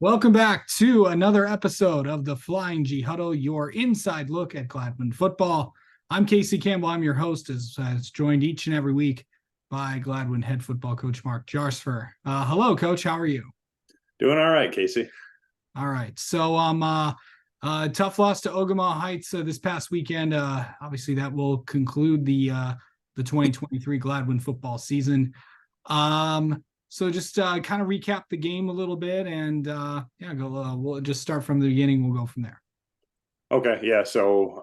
Welcome back to another episode of the Flying G Huddle, your inside look at Gladwin football. I'm Casey Campbell. I'm your host, as joined each and every week by Gladwin head football coach Mark Jarsfer. Hello, Coach. How are you? Doing all right, Casey. All right. So, tough loss to Ogama Heights this past weekend. Obviously, that will conclude the 2023 Gladwin football season. So just kind of recap the game a little bit, and we'll just start from the beginning. We'll go from there. Okay, yeah. So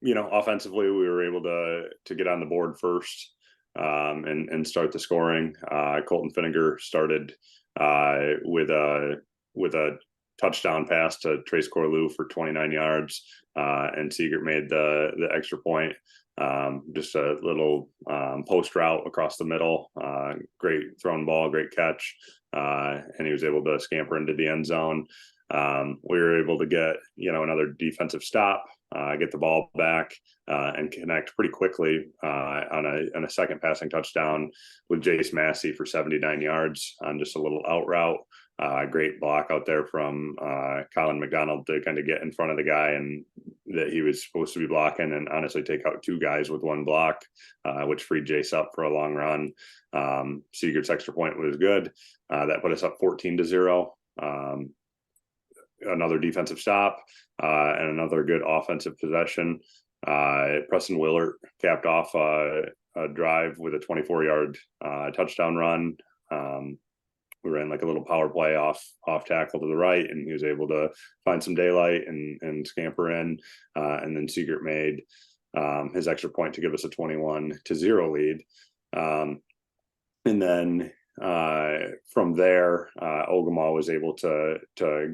offensively, we were able to get on the board first and start the scoring. Colton Finnegar started with a touchdown pass to Trace Corlew for 29 yards, and Seegert made the extra point. Just a little post route across the middle. Great thrown ball, great catch, and he was able to scamper into the end zone. We were able to get another defensive stop, get the ball back, and connect pretty quickly on a second passing touchdown with Jace Massey for 79 yards on just a little out route. Great block out there from Colin McDonald to kind of get in front of the guy and that he was supposed to be blocking, and honestly take out two guys with one block, which freed Jace up for a long run. Seegert's extra point was good. That put us up 14-0. Another defensive stop and another good offensive possession. Preston Willert capped off a drive with a 24-yard touchdown run. We ran like a little power play off tackle to the right, and he was able to find some daylight and scamper in. And then Seegert made his extra point to give us a 21-0 lead. And then from there, Ogama was able to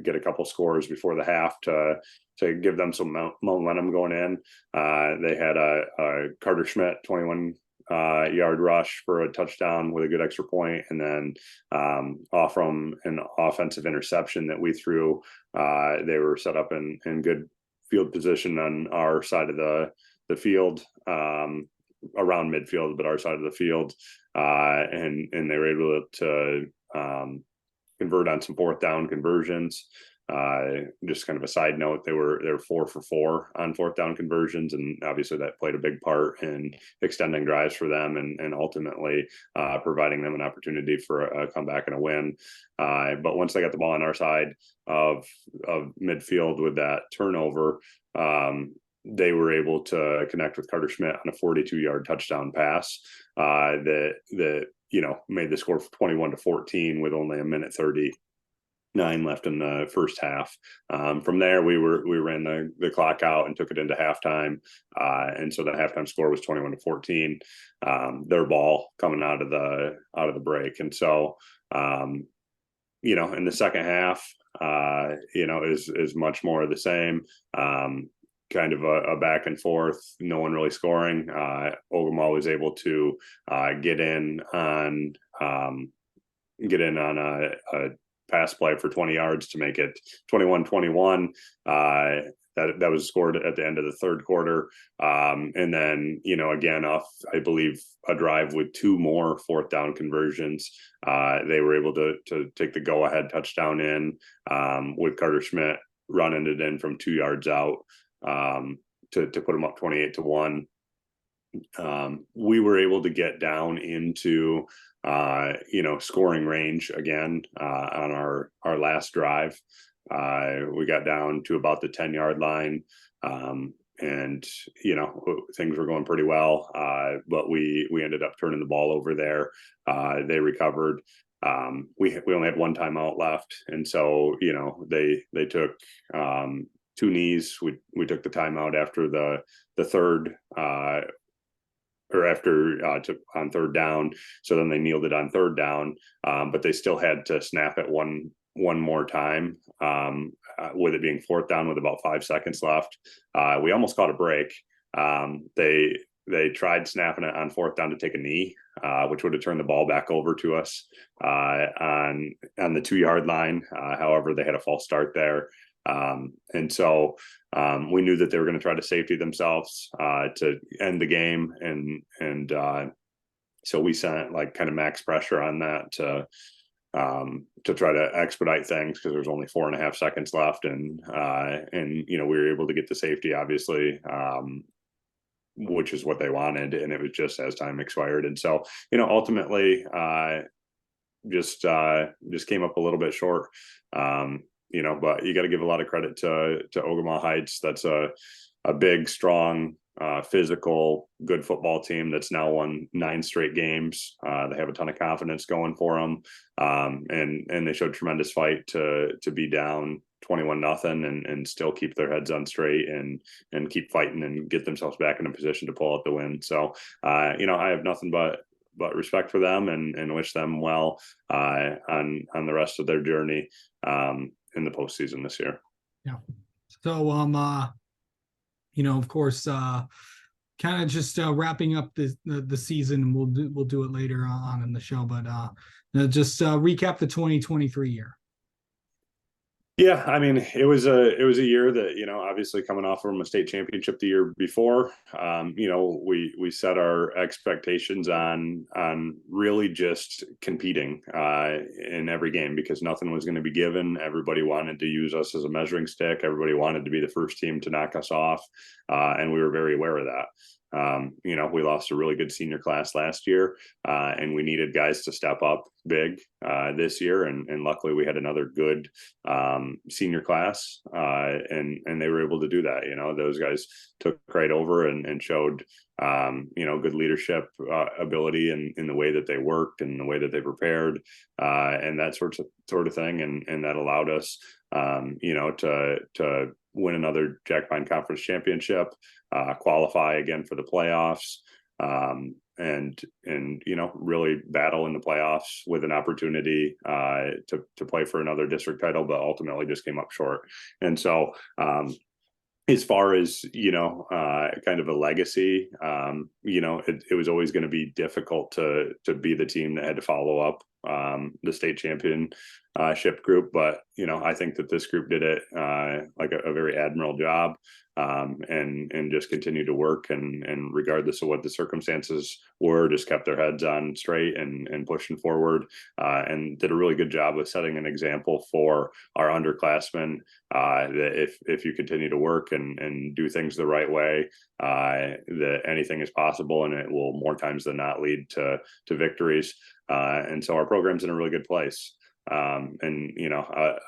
get a couple scores before the half to give them some momentum going in. They had a Carter Schmidt 21-yard rush for a touchdown with a good extra point, and then off from an offensive interception that we threw, they were set up in good field position on our side of the field, around midfield, but our side of the field, and they were able to convert on some fourth down conversions. Just kind of a side note, they were 4 for 4 on fourth down conversions, and obviously that played a big part in extending drives for them and ultimately providing them an opportunity for a comeback and a win. But once they got the ball on our side of midfield with that turnover, they were able to connect with Carter Schmidt on a 42-yard touchdown pass that made the score 21-14 with only a minute 39 left in the first half. From there, we ran the clock out and took it into halftime, and so the halftime score was 21-14. Their ball coming out of the break, and so in the second half, is much more of the same. Kind of a back and forth, no one really scoring. Ogama was able to get in on a pass play for 20 yards to make it 21-21. That was scored at the end of the third quarter. And then, again, off, I believe, a drive with 2 more fourth down conversions, they were able to take the go-ahead touchdown in with Carter Schmidt running it in from 2 yards out, to put them up 28-1. We were able to get down into scoring range again on our last drive. We got down to about the 10-yard line, and things were going pretty well, but we ended up turning the ball over there. They recovered. We only had one timeout left, and so they took 2 knees. We took the timeout after the third, or after on third down. So then they kneeled it on third down, but they still had to snap it one more time, with it being fourth down with about 5 seconds left. We almost caught a break. They tried snapping it on fourth down to take a knee, which would have turned the ball back over to us on the 2-yard line. However, they had a false start there. And so we knew that they were going to try to safety themselves to end the game, and so we sent like kind of max pressure on that to try to expedite things because there's only 4.5 seconds left, and we were able to get the safety, obviously, which is what they wanted, and it was just as time expired. And so, ultimately, just came up a little bit short. But you got to give a lot of credit to Ogama Heights. That's a big, strong, physical, good football team that's now won 9 straight games. They have a ton of confidence going for them, and they showed tremendous fight to be down 21-0 and still keep their heads on straight and keep fighting and get themselves back in a position to pull out the win. So, I have nothing but respect for them and wish them well on the rest of their journey in the postseason this year. Yeah. So of course, kind of just wrapping up the season. We'll do it later on in the show, but just recap the 2023 year. Yeah, I mean, it was a year that, obviously coming off from a state championship the year before, we set our expectations on really just competing in every game because nothing was going to be given. Everybody wanted to use us as a measuring stick. Everybody wanted to be the first team to knock us off, and we were very aware of that. We lost a really good senior class last year, and we needed guys to step up big this year. And luckily we had another good senior class, and they were able to do that. Those guys took right over and showed, good leadership ability in the way that they worked and the way that they prepared, and that sort of thing. And that allowed us, to win another Jackpine Conference championship, qualify again for the playoffs, and really battle in the playoffs with an opportunity to play for another district title, but ultimately just came up short. And so, as far as kind of a legacy, it was always going to be difficult to be the team that had to follow up the state championship group, but I think that this group did it like a very admirable job, and just continued to work and regardless of what the circumstances were, just kept their heads on straight and pushing forward, and did a really good job of setting an example for our underclassmen, that if you continue to work and do things the right way, that anything is possible, and it will more times than not lead to victories. And so our program's in a really good place.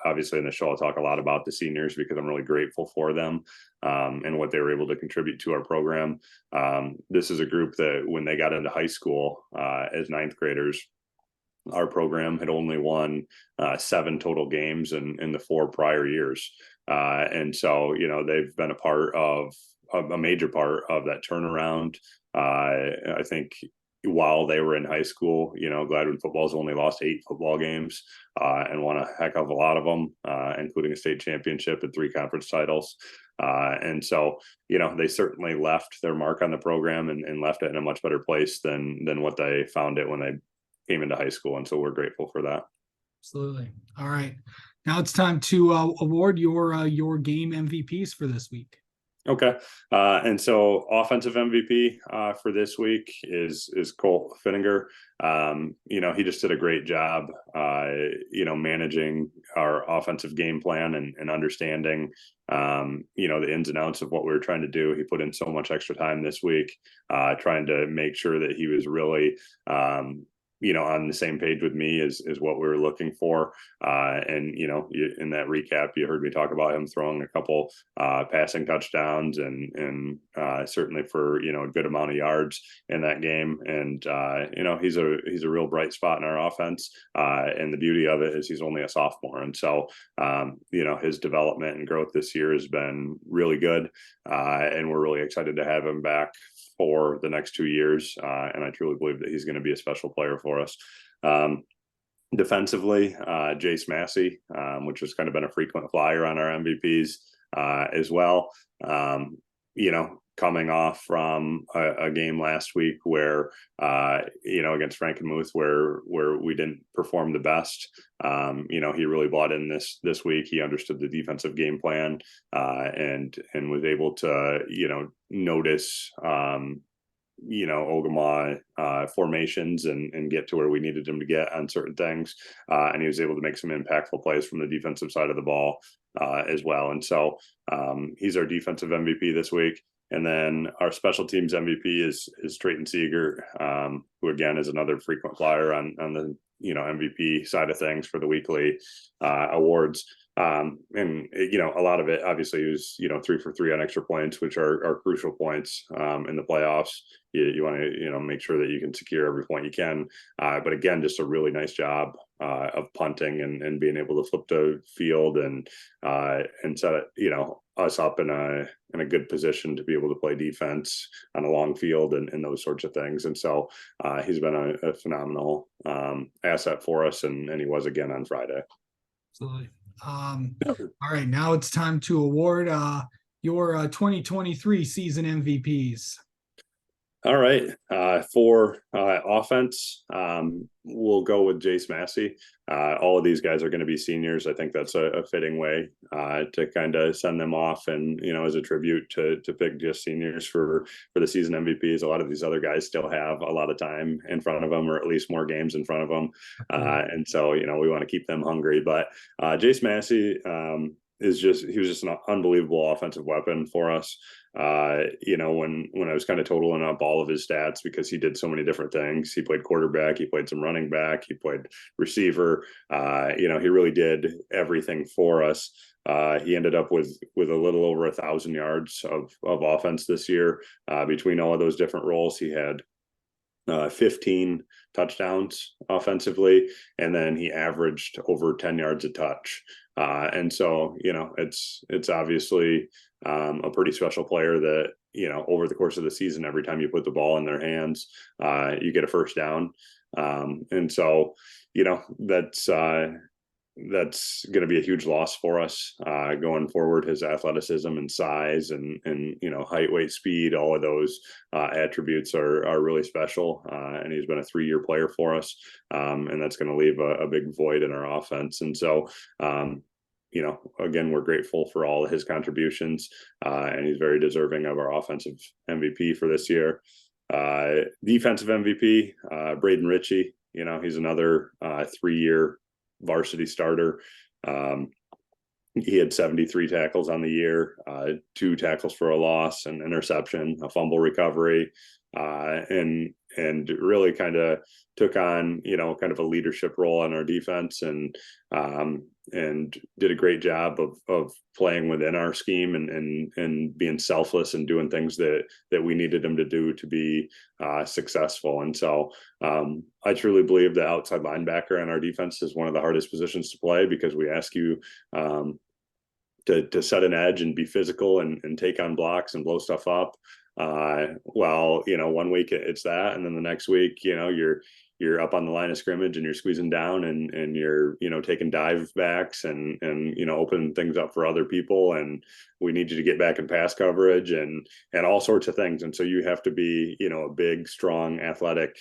Obviously in the show, I'll talk a lot about the seniors because I'm really grateful for them, and what they were able to contribute to our program. This is a group that when they got into high school, as 9th graders, our program had only won 7 total games in the 4 prior years. And so, they've been a major part of that turnaround. I think while they were in high school, Gladwin football's only lost 8 football games, and won a heck of a lot of them, including a state championship and 3 conference titles. And so, they certainly left their mark on the program and left it in a much better place than what they found it when they came into high school. And so we're grateful for that. Absolutely. All right. Now it's time to award your game MVPs for this week. Okay. And so offensive MVP for this week is Colt Finninger. He just did a great job, managing our offensive game plan and understanding, the ins and outs of what we were trying to do. He put in so much extra time this week, trying to make sure that he was really, on the same page with me is what we were looking for. And, in that recap, you heard me talk about him throwing a couple passing touchdowns and certainly for, a good amount of yards in that game. And, he's a real bright spot in our offense. And the beauty of it is he's only a sophomore. And so, his development and growth this year has been really good. And we're really excited to have him back for the next 2 years. And I truly believe that he's going to be a special player for us. Defensively, Jace Massey, which has kind of been a frequent flyer on our MVPs as well. Coming off from a game last week where, against Frankenmuth, where we didn't perform the best. He really bought in this week. He understood the defensive game plan, and was able to, notice, Ogama formations and get to where we needed him to get on certain things. And he was able to make some impactful plays from the defensive side of the ball as well. And so he's our defensive MVP this week. And then our special teams MVP is Trayton Seeger, who again is another frequent flyer on the MVP side of things for the weekly awards. And a lot of it obviously was 3 for 3 on extra points, which are crucial points in the playoffs. You want to make sure that you can secure every point you can. But again, just a really nice job of punting and being able to flip the field and set us up in a good position to be able to play defense on a long field and those sorts of things. And so he's been a phenomenal asset for us, and he was again on Friday. Absolutely. All right, now it's time to award your 2023 season MVPs. All right. For offense, we'll go with Jace Massey. All of these guys are going to be seniors. I think that's a fitting way to kind of send them off and, as a tribute to pick just seniors for the season MVPs. A lot of these other guys still have a lot of time in front of them, or at least more games in front of them. And so, we want to keep them hungry. But Jace Massey he was just an unbelievable offensive weapon for us. When I was kind of totaling up all of his stats, because he did so many different things. He played quarterback, he played some running back, he played receiver. He really did everything for us. He ended up with a little over 1,000 yards of offense this year. Between all of those different roles, he had 15 touchdowns offensively, and then he averaged over 10 yards a touch. And so, it's obviously a pretty special player that, over the course of the season, every time you put the ball in their hands, you get a first down. And so, that's going to be a huge loss for us going forward. His athleticism and size and height, weight, speed, all of those attributes are really special. And he's been a 3-year player for us. And that's going to leave a big void in our offense. And so, again, we're grateful for all of his contributions, and he's very deserving of our offensive MVP for this year. Defensive MVP, Braden Ritchie, he's another 3-year varsity starter. He had 73 tackles on the year, 2 tackles for a loss, an interception, a fumble recovery, and really kind of took on, kind of a leadership role on our defense, and did a great job of playing within our scheme and being selfless and doing things that we needed him to do to be successful. And so I truly believe the outside linebacker in our defense is one of the hardest positions to play, because we ask you to set an edge and be physical and take on blocks and blow stuff up. Well, 1 week it's that, and then the next week, you're up on the line of scrimmage and you're squeezing down and you're, taking dive backs and opening things up for other people. And we need you to get back in pass coverage and all sorts of things. And so you have to be, a big, strong, athletic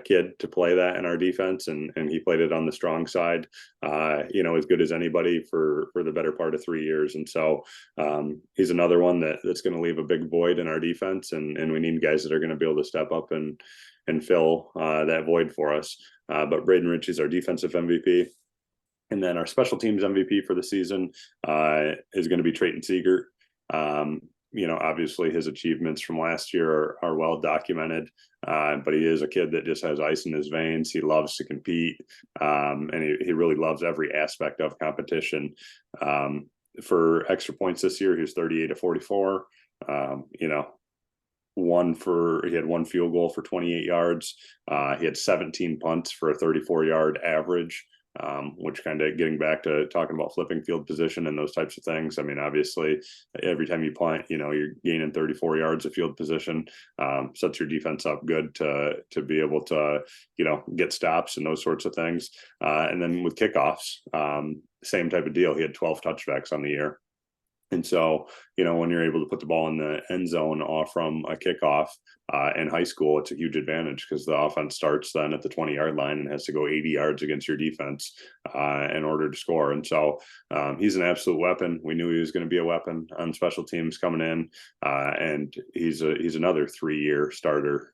kid to play that in our defense. And he played it on the strong side, as good as anybody for the better part of 3 years. And so he's another one that's going to leave a big void in our defense. And we need guys that are going to be able to step up and fill that void for us. But Braden Ritchie's our defensive MVP. And then our special teams MVP for the season is going to be Trayton Seeger. Obviously his achievements from last year are well documented, but he is a kid that just has ice in his veins. He loves to compete, and he really loves every aspect of competition. For extra points this year, he was 38 of 44. He had 1 field goal for 28 yards. He had 17 punts for a 34-yard average. Which kind of getting back to talking about flipping field position and those types of things. I mean, obviously, every time you punt, you're gaining 34 yards of field position. Sets your defense up good to be able to, get stops and those sorts of things. And then with kickoffs, same type of deal. He had 12 touchbacks on the year. And so, when you're able to put the ball in the end zone off from a kickoff, in high school, it's a huge advantage because the offense starts then at the 20-yard line and has to go 80 yards against your defense in order to score. And so he's an absolute weapon. We knew he was going to be a weapon on special teams coming in, and he's another 3-year starter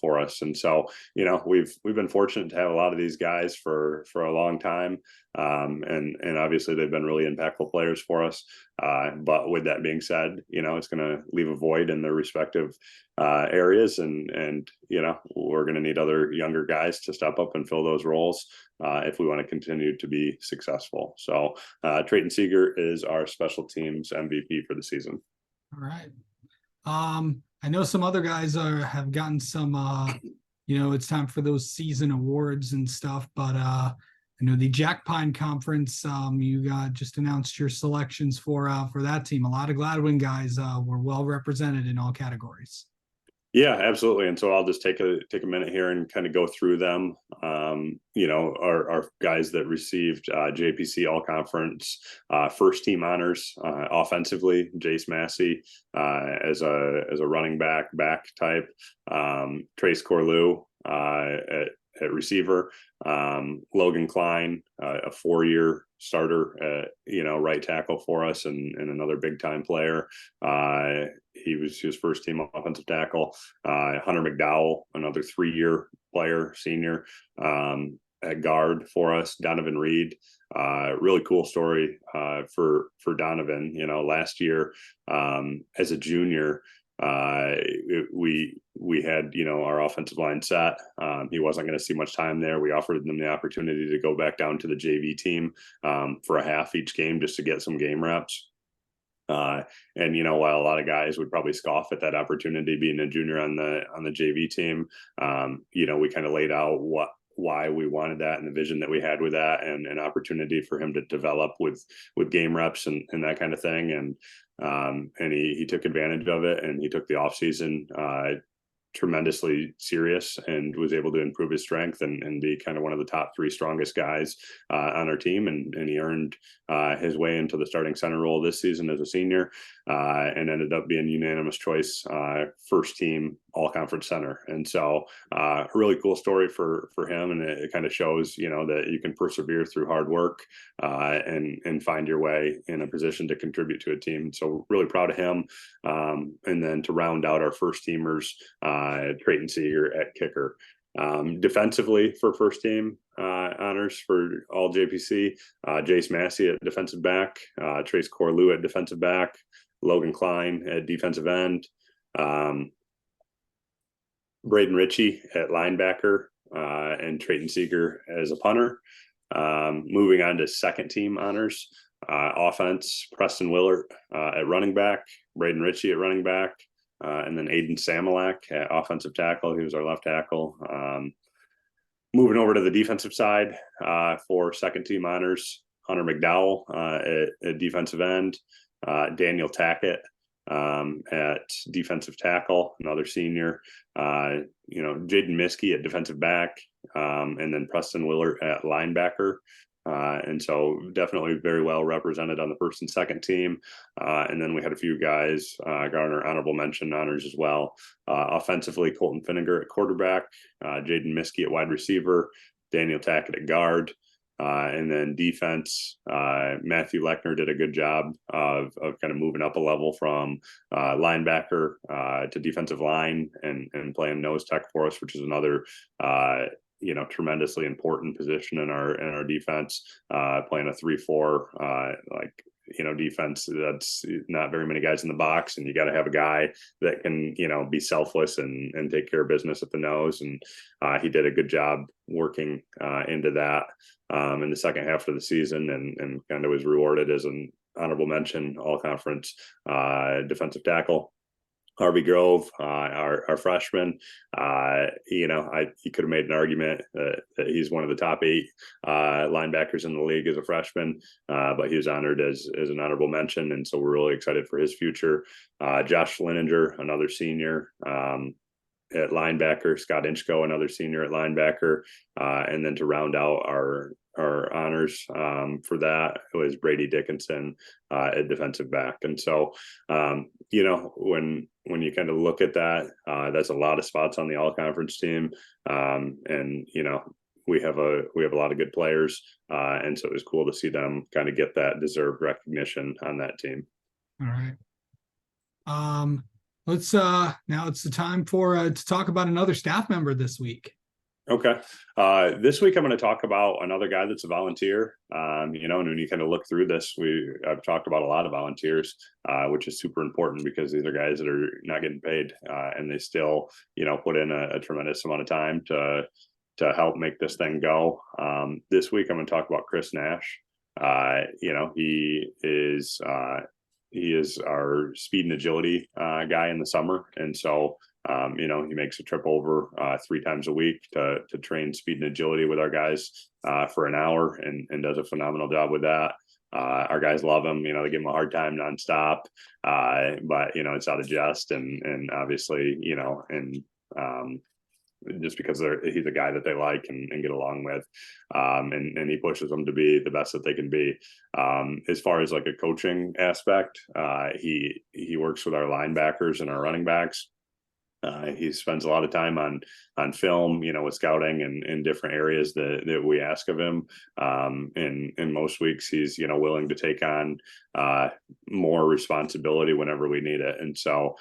for us. And so, you know, we've been fortunate to have a lot of these guys for a long time. And obviously they've been really impactful players for us. But with that being said, you know, it's going to leave a void in their respective areas, and you know, we're going to need other younger guys to step up and fill those roles if we want to continue to be successful. So Trayton Seeger is our special teams MVP for the season. All right. I know some other guys have gotten some you know, it's time for those season awards and stuff, but I know the Jackpine Conference, you just announced your selections for that team. A lot of Gladwin guys were well represented in all categories. Yeah, absolutely. And so I'll just take a minute here and kind of go through them. You know, our guys that received JPC All Conference first team honors offensively: Jace Massey as a running back type, Trace Corlew at receiver, Logan Klein, a 4-year starter, you know, right tackle for us, and another big time player. He was his first team offensive tackle. Hunter McDowell, another 3-year player, senior, at guard for us. Donovan Reed, really cool story for Donovan. You know, last year as a junior, we had, you know, our offensive line set. He wasn't going to see much time there. We offered him the opportunity to go back down to the JV team for a half each game just to get some game reps. And you know, while a lot of guys would probably scoff at that opportunity being a junior on the JV team, you know, we kind of laid out why we wanted that and the vision that we had with that, and an opportunity for him to develop with game reps and that kind of thing. And he took advantage of it, and he took the off season tremendously serious and was able to improve his strength and be kind of one of the top 3 strongest guys on our team. And he earned his way into the starting center role this season as a senior, and ended up being unanimous choice first team all conference center. And so a really cool story for him. And it kind of shows, you know, that you can persevere through hard work and find your way in a position to contribute to a team. So really proud of him. And then to round out our first teamers, Trayton Seeger at kicker. Defensively for first team honors for all JPC, Jace Massey at defensive back, Trace Corlew at defensive back, Logan Klein at defensive end, Braden Ritchie at linebacker, and Trayton Seeger as a punter. Moving on to second team honors, offense, Preston Willert at running back, Braden Ritchie at running back, and then Aiden Samolak at offensive tackle. He was our left tackle. Moving over to the defensive side for second team honors, Hunter McDowell at defensive end, Daniel Tackett at defensive tackle, another senior, you know, Jaden Miskey at defensive back, and then Preston Willert at linebacker. And so definitely very well represented on the first and second team. And then we had a few guys garner honorable mention honors as well. Offensively, Colton Finnegar at quarterback, Jaden Miskey at wide receiver, Daniel Tackett at guard. And then defense, Matthew Lechner did a good job of kind of moving up a level from linebacker to defensive line and playing nose tech for us, which is another you know, tremendously important position in our defense, playing a 3-4 like, you know, defense. That's not very many guys in the box, and you got to have a guy that can, you know, be selfless and take care of business at the nose. And he did a good job working into that in the second half of the season, and kind of was rewarded as an honorable mention all conference defensive tackle. Harvey Grove, our freshman, you know, he could have made an argument that he's one of the top 8 linebackers in the league as a freshman, but he was honored as an honorable mention, and so we're really excited for his future. Josh Lininger, another senior at linebacker, Scott Inchko, another senior at linebacker, and then to round out our honors for that, it was Brady Dickinson at defensive back. And so you know, when you kind of look at that, that's a lot of spots on the all conference team. And, you know, we have a lot of good players. And so it was cool to see them kind of get that deserved recognition on that team. All right. Let's now it's the time for to talk about another staff member this week. Okay. This week I'm going to talk about another guy that's a volunteer. You know, and when you kind of look through this, I've talked about a lot of volunteers, which is super important because these are guys that are not getting paid, and they still, you know, put in a tremendous amount of time to help make this thing go. This week I'm going to talk about Chris Nash. You know, he is our speed and agility guy in the summer, and so you know, he makes a trip over 3 times a week to train speed and agility with our guys for an hour, and does a phenomenal job with that. Our guys love him. You know, they give him a hard time nonstop, but you know, it's out of jest, and obviously, you know, and just because he's a guy that they like and get along with, and he pushes them to be the best that they can be. As far as like a coaching aspect, he works with our linebackers and our running backs. He spends a lot of time on film, you know, with scouting and in different areas that we ask of him. And most weeks he's, you know, willing to take on more responsibility whenever we need it. And so,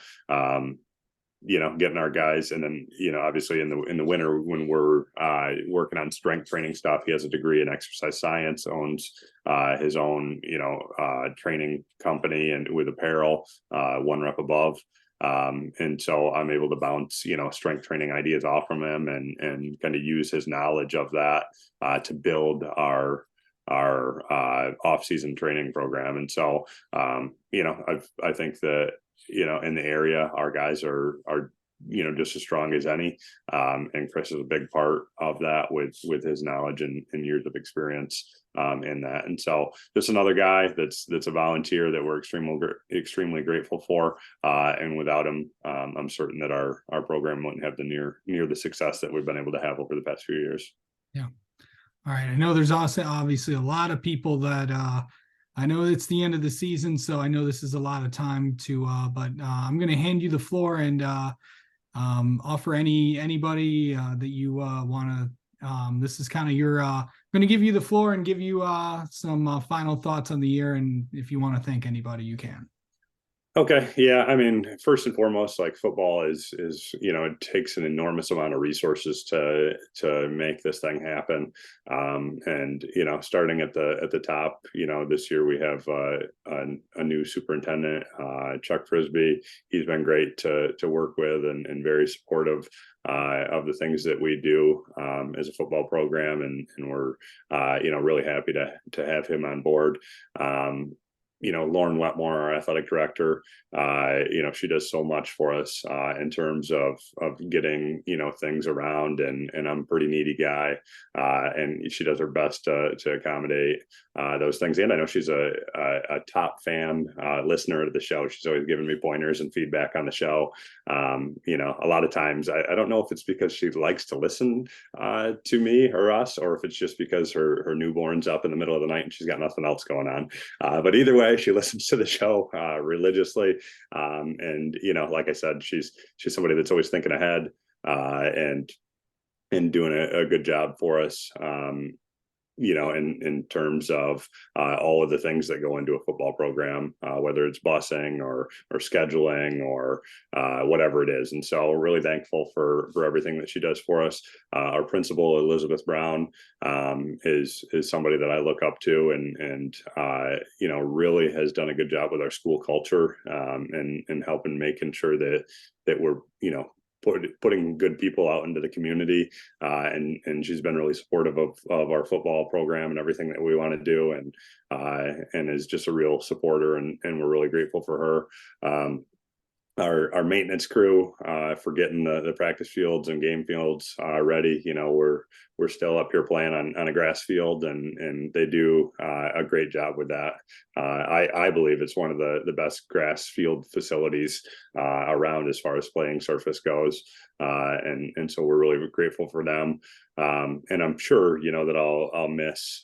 you know, getting our guys, and then, you know, obviously in the winter when we're working on strength training stuff, he has a degree in exercise science, owns his own, you know, training company and with apparel, One Rep Above. And so I'm able to bounce, you know, strength training ideas off from him and kind of use his knowledge of that to build our off-season training program. And so, you know, I think that, you know, in the area, our guys are, you know, just as strong as any. And Chris is a big part of that with his knowledge and years of experience in that. And so just another guy that's a volunteer that we're extremely grateful for. And without him, I'm certain that our program wouldn't have the near the success that we've been able to have over the past few years. Yeah. All right. I know there's also obviously a lot of people that I know it's the end of the season, so I know this is a lot of time to but I'm going to hand you the floor and offer anybody that you want to. This is kind of your. I'm going to give you the floor and give you some final thoughts on the year, and if you want to thank anybody, you can. Okay. Yeah. I mean, first and foremost, like football is, you know, it takes an enormous amount of resources to make this thing happen. And, you know, starting at the top, you know, this year we have a new superintendent, Chuck Frisbee. He's been great to work with and very supportive of the things that we do as a football program. And we're, you know, really happy to have him on board. You know, Lauren Wetmore, our athletic director, you know, she does so much for us in terms of getting, you know, things around, and I'm a pretty needy guy, and she does her best to accommodate those things. And I know she's a top fan listener to the show. She's always giving me pointers and feedback on the show. You know, a lot of times I don't know if it's because she likes to listen to me or us, or if it's just because her newborn's up in the middle of the night and she's got nothing else going on. But either way, she listens to the show religiously, and you know, like I said, she's somebody that's always thinking ahead and doing a good job for us. You know, in terms of all of the things that go into a football program, whether it's busing or scheduling or whatever it is. And so we're really thankful for everything that she does for us. Our principal, Elizabeth Brown, is somebody that I look up to and you know, really has done a good job with our school culture and helping making sure that we're, you know, putting good people out into the community, and she's been really supportive of our football program and everything that we want to do, and is just a real supporter, and we're really grateful for her. Our maintenance crew for getting the practice fields and game fields ready. You know, we're still up here playing on a grass field, and they do a great job with that. I believe it's one of the best grass field facilities around as far as playing surface goes, and so we're really grateful for them. And I'm sure, you know, that I'll miss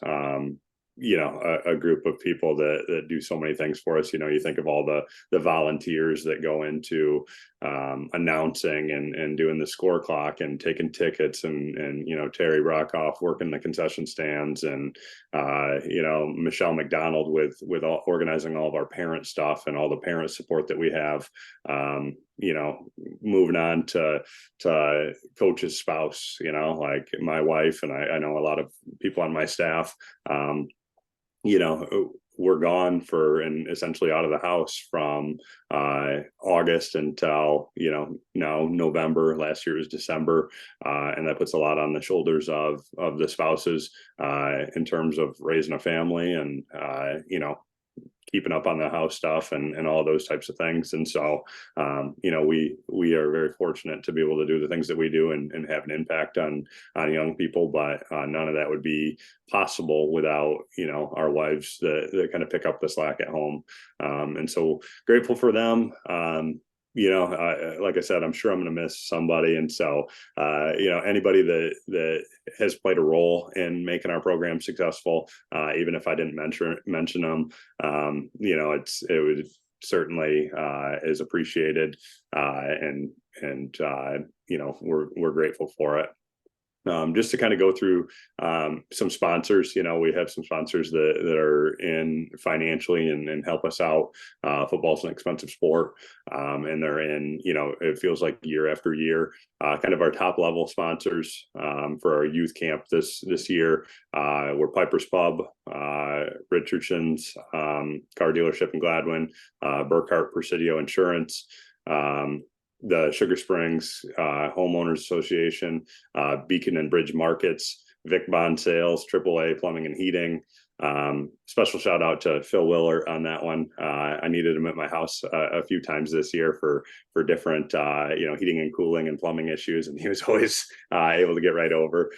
a group of people that do so many things for us. You think of all the volunteers that go into announcing and doing the score clock and taking tickets, and Terry Rockoff working the concession stands, and Michelle McDonald with organizing all of our parent stuff and all the parent support that we have. Moving on to coach's spouse, like my wife, and I know a lot of people on my staff. We're gone and essentially out of the house from August until now November. Last year was December, and that puts a lot on the shoulders of the spouses in terms of raising a family and keeping up on the house stuff and all those types of things. And so, we are very fortunate to be able to do the things that we do and have an impact on young people. But none of that would be possible without, our wives that kind of pick up the slack at home. And so grateful for them. Like I said, I'm sure I'm going to miss somebody. And so, anybody that has played a role in making our program successful, even if I didn't mention them, it would certainly is appreciated. And we're grateful for it. Just to kind of go through some sponsors, we have some sponsors that are in financially and help us out. Football's an expensive sport, and they're in, it feels like year after year. Kind of our top level sponsors for our youth camp this year were Piper's Pub, Richardson's Car Dealership in Gladwin, Burkhart Presidio Insurance, the Sugar Springs Homeowners Association, Beacon and Bridge Markets, Vic Bond Sales, AAA Plumbing and Heating. Special shout out to Phil Willer on that one. I needed him at my house a few times this year for different heating and cooling and plumbing issues, and he was always able to get right over.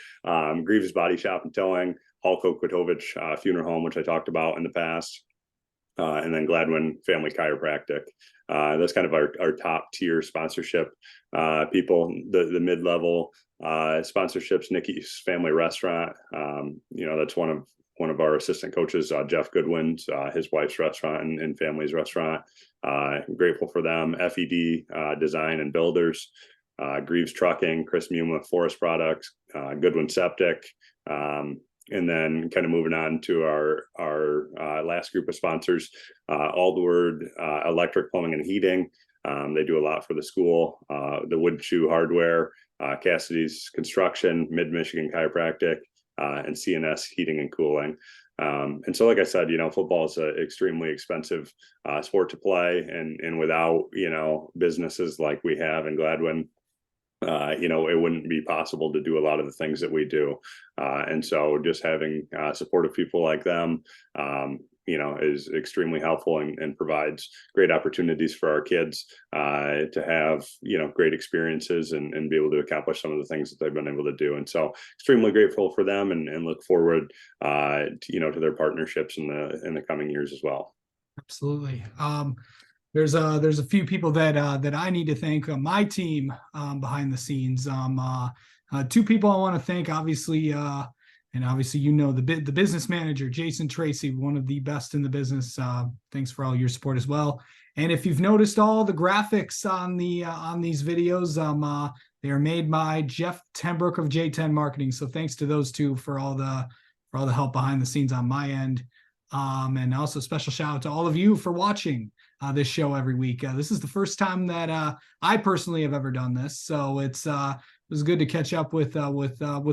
Greaves Body Shop and Towing, Halko Kwitovich Funeral Home, which I talked about in the past. And then Gladwin Family Chiropractic. That's kind of our top tier sponsorship people. The mid-level sponsorships, Nikki's Family Restaurant. That's one of our assistant coaches, Jeff Goodwin's, his wife's restaurant and family's restaurant. Grateful for them. FED Design and Builders, Greaves Trucking, Chris Muma Forest Products, Goodwin Septic. And then kind of moving on to our last group of sponsors, Aldward Electric Plumbing and Heating. They do a lot for the school. The Wood Shoe Hardware, Cassidy's Construction, Mid-Michigan Chiropractic, and CNS Heating and Cooling. And so, like I said, football is an extremely expensive sport to play, and without businesses like we have in Gladwin, it wouldn't be possible to do a lot of the things that we do. And so just having supportive people like them, is extremely helpful and provides great opportunities for our kids to have, great experiences and be able to accomplish some of the things that they've been able to do. And so extremely grateful for them and look forward, to their partnerships in the coming years as well. Absolutely. There's a few people that I need to thank on my team behind the scenes. Two people I want to thank, obviously, the business manager, Jason Tracy, one of the best in the business. Thanks for all your support as well. And if you've noticed all the graphics on these videos, they are made by Jeff Tenbrook of J10 Marketing. So thanks to those two for all the help behind the scenes on my end. And also special shout out to all of you for watching this show every week. This is the first time that I personally have ever done this, so it was good to catch up with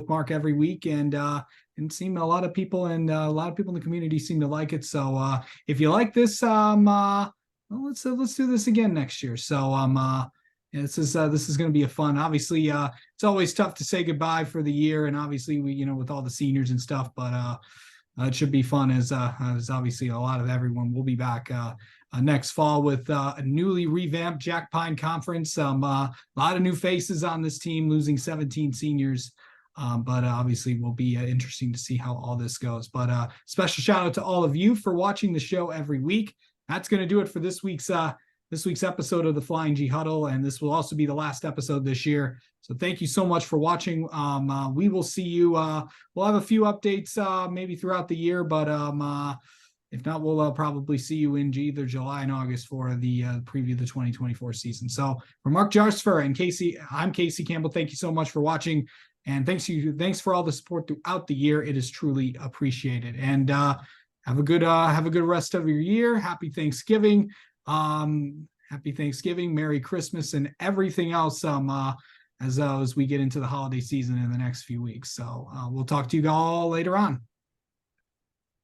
Mark every week, and seem a lot of people in the community seem to like it. So if you like this, let's do this again next year. So this is going to be a fun. Obviously, it's always tough to say goodbye for the year, and obviously we with all the seniors and stuff, but it should be fun as obviously a lot of everyone will be back next fall with a newly revamped Jackpine Conference. A lot of new faces on this team, losing 17 seniors. But obviously will be interesting to see how all this goes. But special shout out to all of you for watching the show every week. That's going to do it for this week's this week's episode of the Flying G Huddle, and this will also be the last episode this year. So thank you so much for watching. We will see you. We'll have a few updates maybe throughout the year, but if not, we'll probably see you in either July and August for the preview of the 2024 season. So for Mark Jarsfer and Casey, I'm Casey Campbell. Thank you so much for watching, and thanks for all the support throughout the year. It is truly appreciated. And have a good rest of your year. Happy Thanksgiving. Happy Thanksgiving, Merry Christmas, and everything else as we get into the holiday season in the next few weeks. So we'll talk to you all later on.